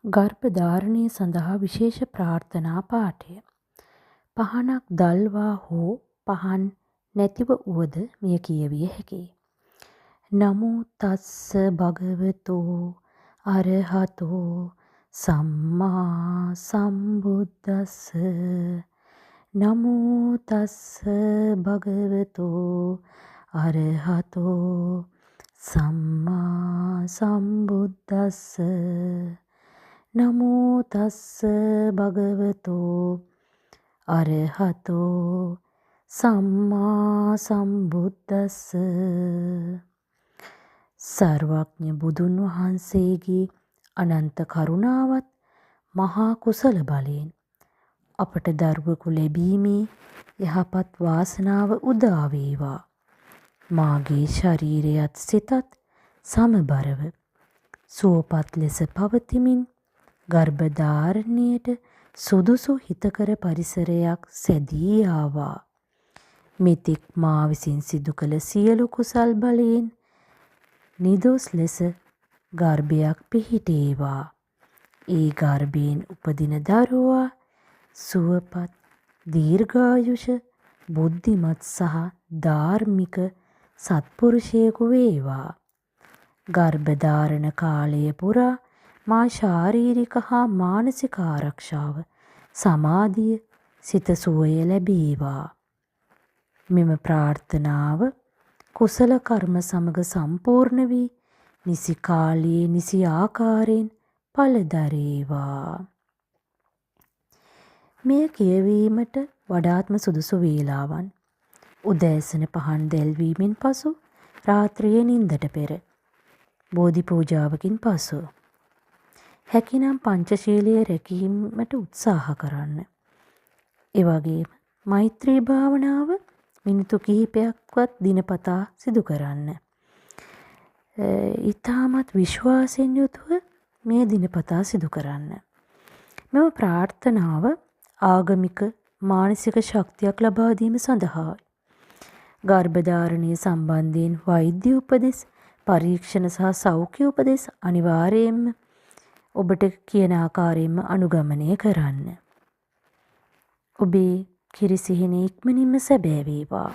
ගර්භධාරණය සඳහා විශේෂ ප්‍රාර්ථනා පාඨය. පහනක් දල්වා හෝ පහන් නැතිව වුවද මෙය කියවිය හැකියි. නමෝ තස්ස භගවතෝ අරහතෝ සම්මා සම්බුද්දස්ස. නමෝ තස්ස භගවතෝ අරහතෝ සම්මා සම්බුද්දස්ස. නමෝ තස්ස භගවතෝ අරහතෝ සම්මා සම්බුද්දස්ස. සර්වඥ බුදුන් වහන්සේගේ අනන්ත කරුණාවත් මහා කුසල බලයෙන් අපට දරුවෙකු ලැබීමේ යහපත් වාසනාව උදා වේවා. මාගේ ශරීරයත් සිතත් සමබරව සුවපත් ලෙස පවතිමින් ගර්භධාරණයට සුදුසු හිතකර පරිසරයක් සැදී ආවා. මෙතෙක් මා විසින් සිදු කළ සියලු කුසල් බලයෙන් නිදොස් ලෙස ගර්භයක් පිහිටේවා. ඒ ගර්භයෙන් උපදින දරුවා සුවපත් දීර්ඝායුෂ බුද්ධිමත් සහ ධාර්මික සත්පුරුෂයෙකු වේවා. ගර්භධාරණ කාලය පුරා මා ශාරීරික හා මානසික ආරක්ෂාව සමාධිය සිත සුවය ලැබේවා. මෙම ප්‍රාර්ථනාව කුසල කර්ම සමග සම්පූර්ණ වී නිසි කාලයේ නිසි ආකාරයෙන් ඵලදරේවා. මෙය කියවීමට වඩාත්ම සුදුසු වේලාවන් උදෑසන පහන් දැල්වීමෙන් පසු රාත්‍රියේ නින්දට පෙර බෝධි පූජාවකින් පසු. හැකිනම් පංචශීලයේ රැකීමට උත්සාහ කරන්න. එවැගේම මෛත්‍රී භාවනාව මිනිත්තු කිහිපයක්වත් දිනපතා සිදු කරන්න. ඊටමත් විශ්වාසයෙන් යුතුව මේ දිනපතා සිදු කරන්න. මෙම ප්‍රාර්ථනාව ආගමික මානසික ශක්තියක් ලබා දීම සඳහායි. ගර්භධාරණය සම්බන්ධයෙන් වෛද්‍ය උපදෙස්, පරීක්ෂණ සහ සෞඛ්‍ය උපදෙස් අනිවාර්යයෙන්ම ඔබට කියන ආකාරයෙන්ම අනුගමනය කරන්න. ඔබේ කිරිසිහින ඉක්මනින්ම සැබෑ වේවා.